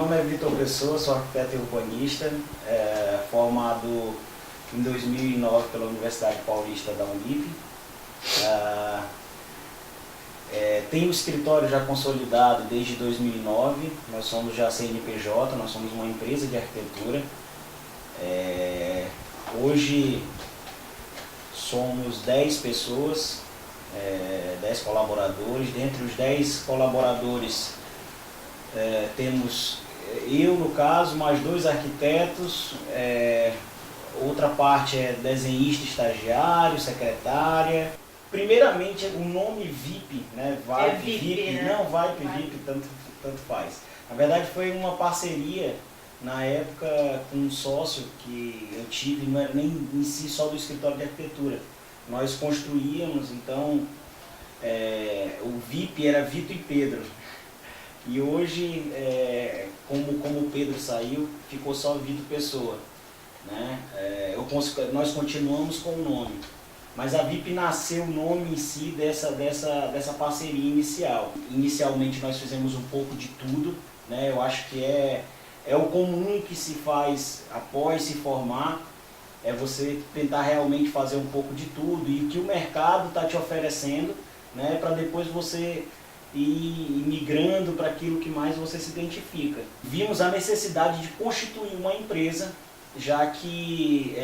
nome é Vitor Pessoa, sou arquiteto e urbanista, formado em 2009 pela Universidade Paulista da Unip. Tenho o escritório já consolidado desde 2009, nós somos já CNPJ, nós somos uma empresa de arquitetura. Hoje somos 10 pessoas, 10 colaboradores. Dentre os 10 colaboradores temos eu, no caso, mais 2 arquitetos, outra parte é desenhista estagiário, secretária. Primeiramente, o nome VIP, né? VIP, né? Não, VIP, tanto faz. Na verdade, foi uma parceria, na época, com um sócio que eu tive, não era nem em si só do escritório de arquitetura. Nós construíamos, então, o VIP era Vitor e Pedro. E hoje, como o Pedro saiu, ficou só Vitor Pessoa, né? Nós continuamos com o nome. Mas a VIP nasceu o nome em si dessa parceria inicial. Inicialmente nós fizemos um pouco de tudo, né? Eu acho que é o comum que se faz após se formar, é você tentar realmente fazer um pouco de tudo e o que o mercado está te oferecendo, né? Para depois você ir migrando para aquilo que mais você se identifica. Vimos a necessidade de constituir uma empresa, já que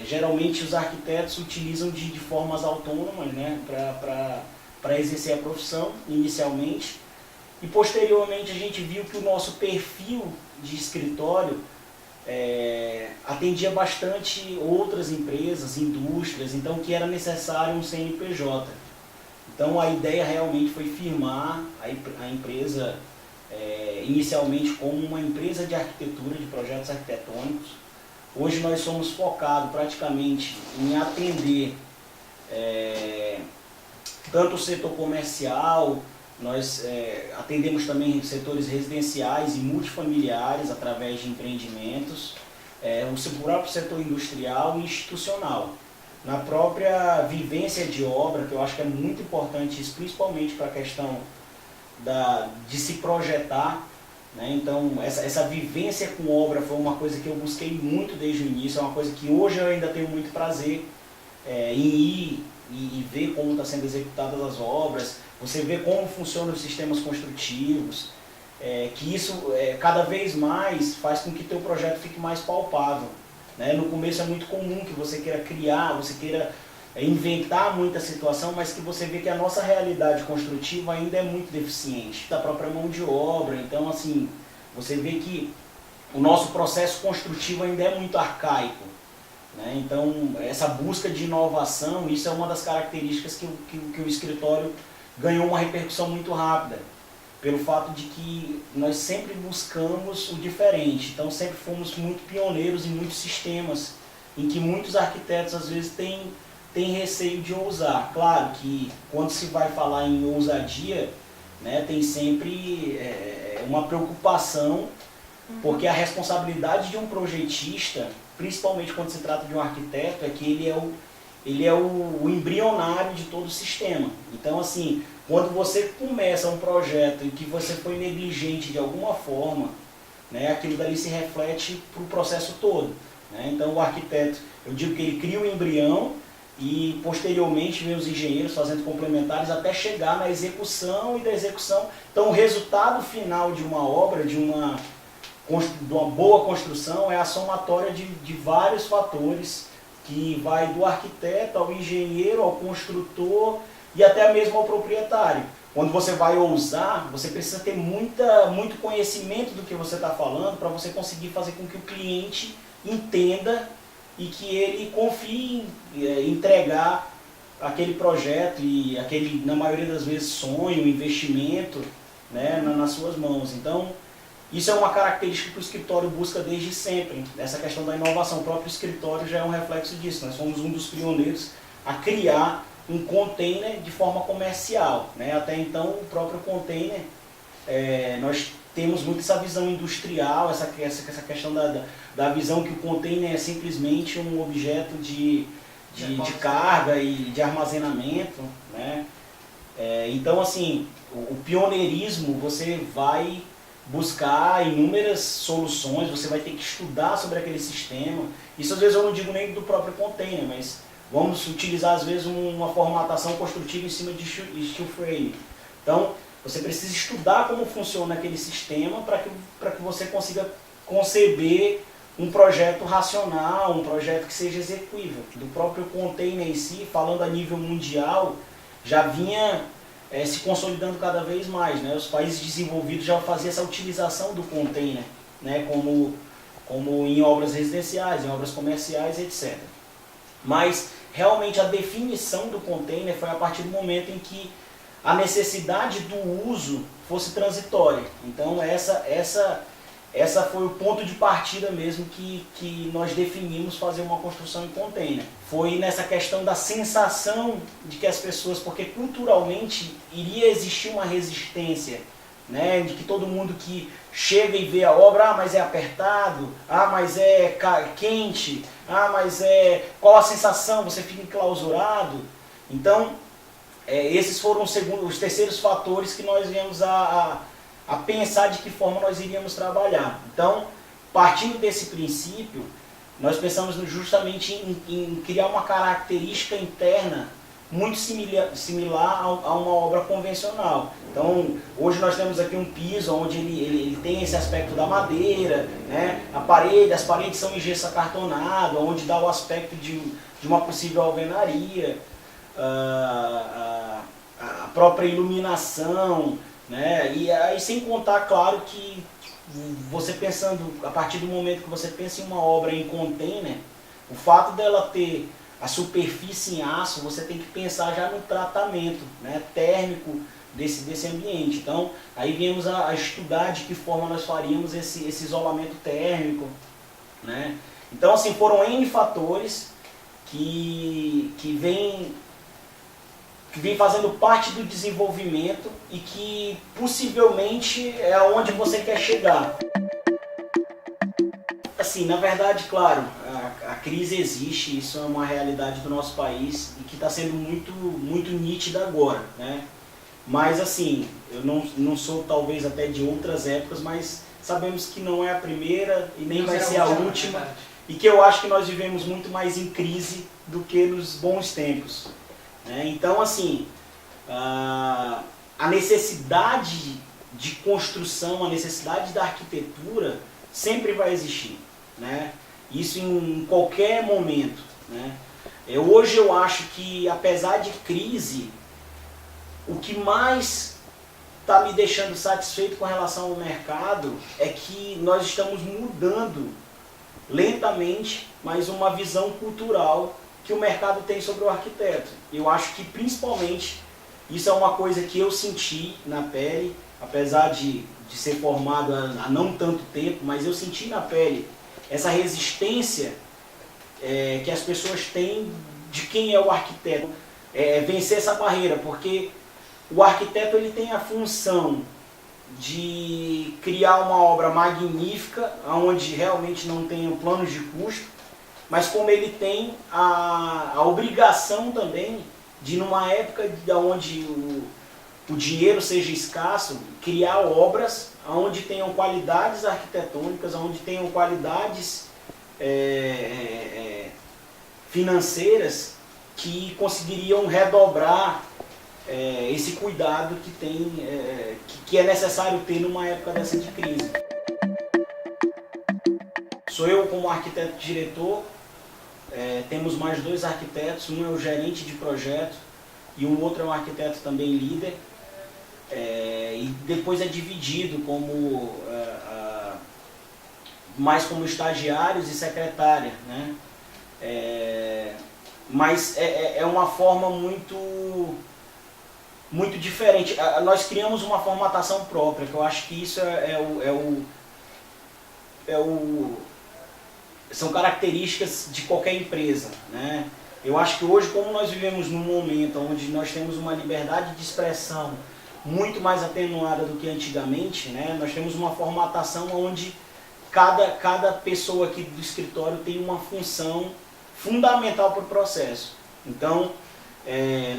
geralmente os arquitetos utilizam de formas autônomas, né, para exercer a profissão inicialmente, e posteriormente a gente viu que o nosso perfil de escritório atendia bastante outras empresas, indústrias, então que era necessário um CNPJ. Então a ideia realmente foi firmar a empresa inicialmente como uma empresa de arquitetura, de projetos arquitetônicos. Hoje nós somos focados praticamente em atender tanto o setor comercial, nós atendemos também setores residenciais e multifamiliares através de empreendimentos, o próprio setor industrial e institucional. Na própria vivência de obra, que eu acho que é muito importante isso, principalmente para a questão de se projetar, né? Então essa vivência com obra foi uma coisa que eu busquei muito desde o início, é uma coisa que hoje eu ainda tenho muito prazer em ir e ver como está sendo executadas as obras, você vê como funcionam os sistemas construtivos, que isso cada vez mais faz com que teu projeto fique mais palpável, né? No começo é muito comum que você queira criar, você queira inventar muita situação, mas que você vê que a nossa realidade construtiva ainda é muito deficiente da própria mão de obra. Então, assim, você vê que o nosso processo construtivo ainda é muito arcaico, né? Então, essa busca de inovação, isso é uma das características que o escritório ganhou uma repercussão muito rápida, pelo fato de que nós sempre buscamos o diferente. Então, sempre fomos muito pioneiros em muitos sistemas, em que muitos arquitetos, às vezes, têm receio de ousar. Claro que quando se vai falar em ousadia, né, tem sempre uma preocupação, porque a responsabilidade de um projetista, principalmente quando se trata de um arquiteto, é que ele é o embrionário de todo o sistema. Então, assim, quando você começa um projeto em que você foi negligente de alguma forma, né, aquilo dali se reflete para o processo todo, né? Então, o arquiteto, eu digo que ele cria o embrião, e posteriormente vem os engenheiros fazendo complementares até chegar na execução e da execução. Então o resultado final de uma obra, de uma boa construção, é a somatória de vários fatores, que vai do arquiteto ao engenheiro, ao construtor e até mesmo ao proprietário. Quando você vai ousar, você precisa ter muito conhecimento do que você está falando para você conseguir fazer com que o cliente entenda e que ele confie em entregar aquele projeto e aquele, na maioria das vezes, sonho, investimento, né, nas suas mãos. Então, isso é uma característica que o escritório busca desde sempre, essa questão da inovação. O próprio escritório já é um reflexo disso. Nós fomos um dos pioneiros a criar um container de forma comercial, né? Até então, o próprio container, nós temos muito essa visão industrial, essa questão da visão que o container é simplesmente um objeto de carga e de armazenamento, né? Então, assim, o pioneirismo, você vai buscar inúmeras soluções, você vai ter que estudar sobre aquele sistema. Isso às vezes eu não digo nem do próprio container, mas vamos utilizar às vezes uma formatação construtiva em cima de steel frame. Então, você precisa estudar como funciona aquele sistema para que você consiga conceber um projeto racional, um projeto que seja execuível. Do próprio container em si, falando a nível mundial, já vinha se consolidando cada vez mais, né? Os países desenvolvidos já faziam essa utilização do container, né? como em obras residenciais, em obras comerciais, etc. Mas realmente a definição do container foi a partir do momento em que a necessidade do uso fosse transitória. Então essa foi o ponto de partida mesmo que nós definimos fazer uma construção em container. Foi nessa questão da sensação de que as pessoas, porque culturalmente iria existir uma resistência, né, de que todo mundo que chega e vê a obra, mas é apertado, mas é quente, mas qual a sensação, você fica enclausurado. Então, esses foram os terceiros fatores que nós viemos a pensar de que forma nós iríamos trabalhar. Então, partindo desse princípio, nós pensamos justamente em criar uma característica interna muito similar a uma obra convencional. Então, hoje nós temos aqui um piso onde ele tem esse aspecto da madeira, né? As paredes são em gesso acartonado, onde dá o aspecto de uma possível alvenaria, a própria iluminação, né? E aí sem contar, claro, que você pensando, a partir do momento que você pensa em uma obra em container, o fato dela ter a superfície em aço, você tem que pensar já no tratamento, né, térmico desse ambiente. Então, aí viemos a estudar de que forma nós faríamos esse isolamento térmico, né? Então, assim, foram N fatores que vem fazendo parte do desenvolvimento e que possivelmente é aonde você quer chegar. Assim, na verdade, claro, a crise existe, isso é uma realidade do nosso país e que está sendo muito nítida agora, né? Mas assim, eu não sou talvez até de outras épocas, mas sabemos que não é a primeira e nem vai ser a última, e que eu acho que nós vivemos muito mais em crise do que nos bons tempos. Então, assim, a necessidade de construção, a necessidade da arquitetura sempre vai existir, né? Isso em qualquer momento, né? Hoje eu acho que, apesar de crise, o que mais está me deixando satisfeito com relação ao mercado é que nós estamos mudando lentamente, mas uma visão cultural que o mercado tem sobre o arquiteto. Eu acho que principalmente isso é uma coisa que eu senti na pele, apesar de ser formado há não tanto tempo, mas eu senti na pele essa resistência que as pessoas têm de quem é o arquiteto, vencer essa barreira, porque o arquiteto ele tem a função de criar uma obra magnífica, onde realmente não tem planos de custo, mas como ele tem a obrigação também de, numa época onde o dinheiro seja escasso, criar obras onde tenham qualidades arquitetônicas, onde tenham qualidades financeiras que conseguiriam redobrar esse cuidado que é necessário ter numa época dessa de crise. Sou eu como arquiteto-diretor, temos mais 2 arquitetos, um é o gerente de projeto e o outro é um arquiteto também líder, e depois é dividido mais como estagiários e secretária, né? Mas é uma forma muito diferente. Nós criamos uma formatação própria, que eu acho que isso são características de qualquer empresa, né? Eu acho que hoje, como nós vivemos num momento onde nós temos uma liberdade de expressão muito mais atenuada do que antigamente, né? Nós temos uma formatação onde cada pessoa aqui do escritório tem uma função fundamental para o processo. Então,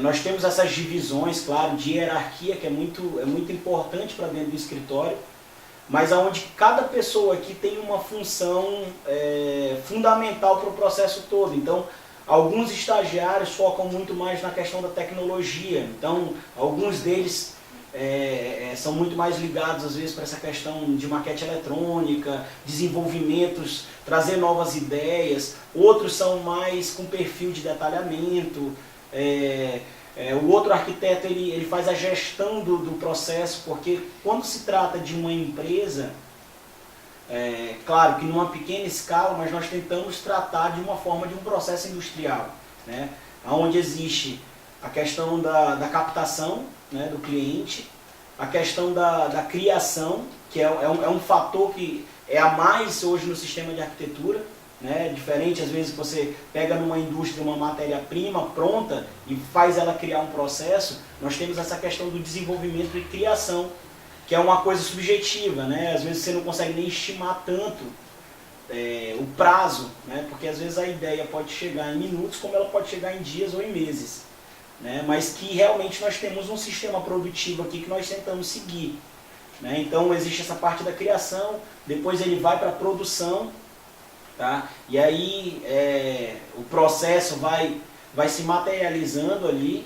nós temos essas divisões, claro, de hierarquia, que é muito importante para dentro do escritório, mas onde cada pessoa aqui tem uma função fundamental para o processo todo. Então, alguns estagiários focam muito mais na questão da tecnologia, então alguns deles são muito mais ligados às vezes para essa questão de maquete eletrônica, desenvolvimentos, trazer novas ideias, outros são mais com perfil de detalhamento, o outro arquiteto ele faz a gestão do processo, porque quando se trata de uma empresa, claro que numa pequena escala, mas nós tentamos tratar de uma forma de um processo industrial, né? Onde existe a questão da captação, né, do cliente, a questão da criação, que é um fator que é a mais hoje no sistema de arquitetura, né? Diferente às vezes que você pega numa indústria uma matéria-prima pronta e faz ela criar um processo, nós temos essa questão do desenvolvimento e criação, que é uma coisa subjetiva, né? Às vezes você não consegue nem estimar tanto o prazo, né? Porque às vezes a ideia pode chegar em minutos, como ela pode chegar em dias ou em meses, né? Mas que realmente nós temos um sistema produtivo aqui que nós tentamos seguir, né? Então existe essa parte da criação, depois ele vai para a produção, tá? E aí o processo vai se materializando ali.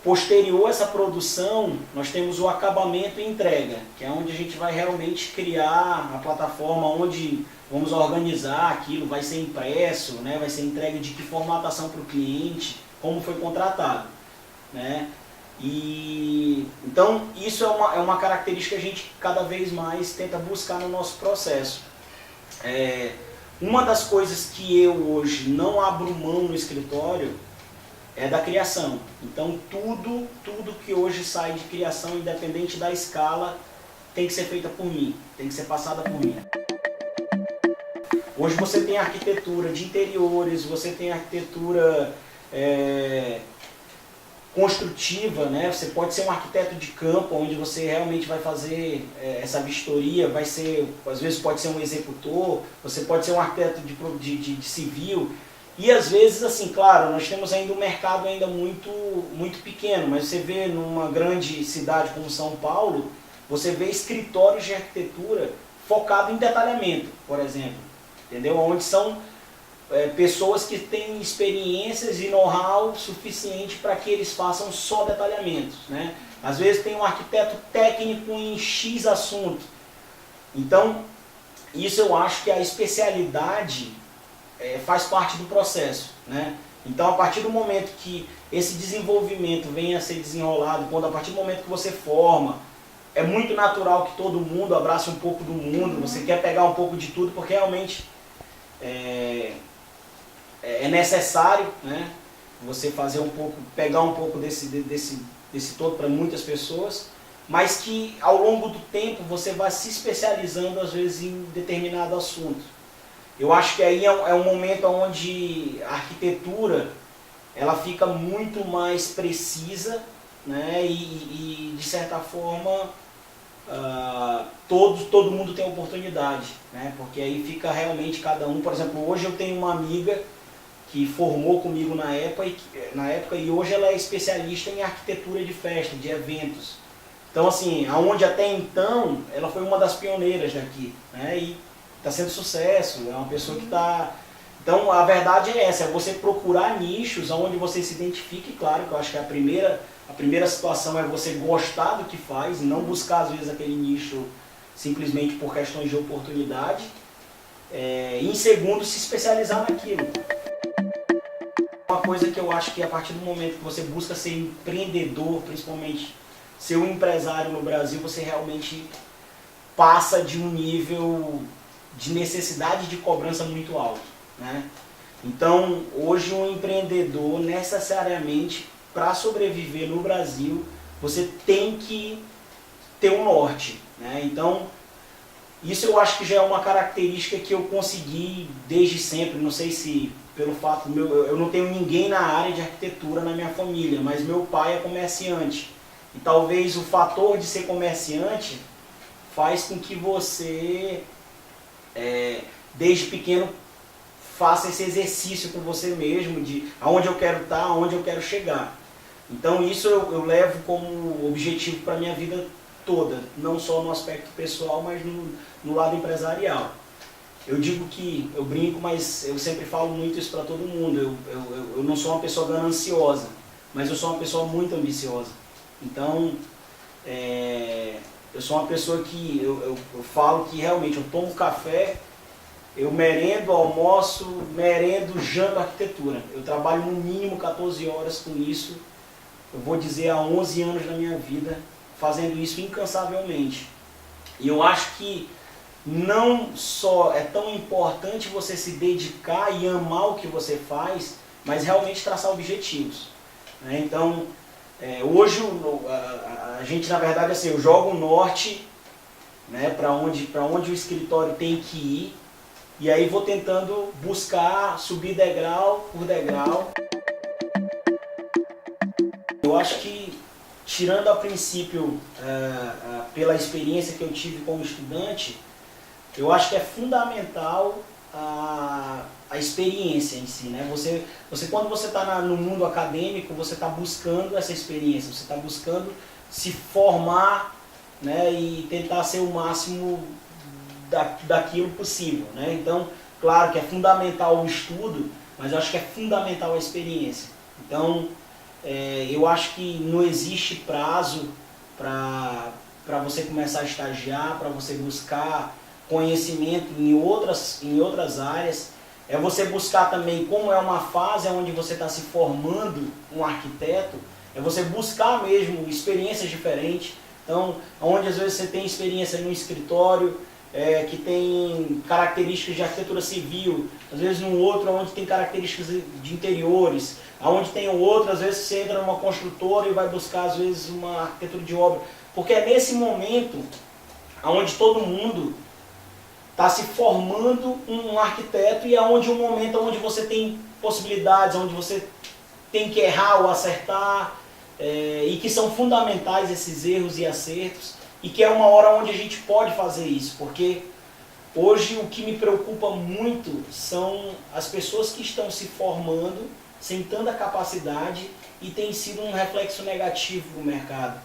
Posterior a essa produção, nós temos o acabamento e entrega, que é onde a gente vai realmente criar a plataforma onde vamos organizar aquilo, vai ser impresso, né? Vai ser entregue de que formatação para o cliente, como foi contratado, né? E então isso é uma característica que a gente cada vez mais tenta buscar no nosso processo. Uma das coisas que eu hoje não abro mão no escritório é da criação. Então tudo que hoje sai de criação, independente da escala, tem que ser feita por mim, tem que ser passada por mim. Hoje você tem arquitetura de interiores, você tem arquitetura construtiva, né? Você pode ser um arquiteto de campo, onde você realmente vai fazer essa vistoria, às vezes pode ser um executor, você pode ser um arquiteto de civil. E às vezes, assim, claro, nós temos ainda um mercado ainda muito pequeno, mas você vê numa grande cidade como São Paulo, você vê escritórios de arquitetura focado em detalhamento, por exemplo, entendeu? Onde são pessoas que têm experiências e know-how suficiente para que eles façam só detalhamentos, né? Às vezes tem um arquiteto técnico em X assunto. Então, isso eu acho que a especialidade faz parte do processo, né? Então, a partir do momento que esse desenvolvimento venha a ser desenrolado, a partir do momento que você forma, é muito natural que todo mundo abrace um pouco do mundo, você quer pegar um pouco de tudo, porque realmente é necessário, né? Você fazer pegar um pouco desse todo para muitas pessoas, mas que ao longo do tempo você vai se especializando às vezes em determinado assunto. Eu acho que aí é um momento onde a arquitetura ela fica muito mais precisa, né? E de certa forma todo mundo tem oportunidade, né? Porque aí fica realmente cada um. Por exemplo, hoje eu tenho uma amiga que formou comigo na época e hoje ela é especialista em arquitetura de festa, de eventos. Então, assim, aonde até então ela foi uma das pioneiras daqui, né? E está sendo sucesso, é uma pessoa que está... Então, a verdade é essa, é você procurar nichos onde você se identifique, claro, que eu acho que a primeira situação é você gostar do que faz, e não buscar, às vezes, aquele nicho simplesmente por questões de oportunidade. E, em segundo, se especializar naquilo. Uma coisa que eu acho que a partir do momento que você busca ser empreendedor, principalmente ser um empresário no Brasil, você realmente passa de um nível de necessidade de cobrança muito alto, né? Então, hoje um empreendedor, necessariamente, para sobreviver no Brasil, você tem que ter um norte, né? Então, isso eu acho que já é uma característica que eu consegui desde sempre. Não sei se pelo fato eu não tenho ninguém na área de arquitetura na minha família, mas meu pai é comerciante. E talvez o fator de ser comerciante faz com que você, desde pequeno, faça esse exercício com você mesmo, de aonde eu quero estar, aonde eu quero chegar. Então isso eu levo como objetivo para a minha vida toda, não só no aspecto pessoal, mas no lado empresarial. Eu digo que, eu brinco, mas eu sempre falo muito isso para todo mundo, eu não sou uma pessoa gananciosa, mas eu sou uma pessoa muito ambiciosa. Então, eu sou uma pessoa que, eu falo que realmente eu tomo café, eu merendo, almoço, merendo, janto arquitetura. Eu trabalho no mínimo 14 horas com isso, eu vou dizer há 11 anos da minha vida, fazendo isso incansavelmente. E eu acho que não só é tão importante você se dedicar e amar o que você faz, mas realmente traçar objetivos. Então, hoje a gente, na verdade, assim, eu jogo o norte, né, para onde o escritório tem que ir, e aí vou tentando buscar subir degrau por degrau. Eu acho que, tirando a princípio, pela experiência que eu tive como estudante, eu acho que é fundamental a experiência em si, né? Quando você está no mundo acadêmico, você está buscando essa experiência, você está buscando se formar, né, e tentar ser o máximo daquilo possível, né? Então, claro que é fundamental o estudo, mas eu acho que é fundamental a experiência. Então, eu acho que não existe prazo para você começar a estagiar, para você buscar conhecimento em outras áreas. É você buscar também, como é uma fase onde você está se formando um arquiteto, é você buscar mesmo experiências diferentes. Então, onde às vezes você tem experiência no escritório, que tem características de arquitetura civil, às vezes num outro onde tem características de interiores, aonde tem um outro, às vezes você entra numa construtora e vai buscar às vezes uma arquitetura de obra, porque é nesse momento onde todo mundo está se formando um arquiteto e é onde um momento onde você tem possibilidades, onde você tem que errar ou acertar, e que são fundamentais esses erros e acertos, e que é uma hora onde a gente pode fazer isso, porque hoje o que me preocupa muito são as pessoas que estão se formando sem tanta capacidade e tem sido um reflexo negativo no mercado.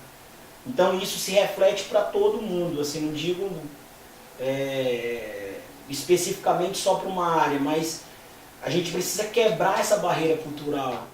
Então isso se reflete para todo mundo, assim, não digo especificamente só para uma área, mas a gente precisa quebrar essa barreira cultural.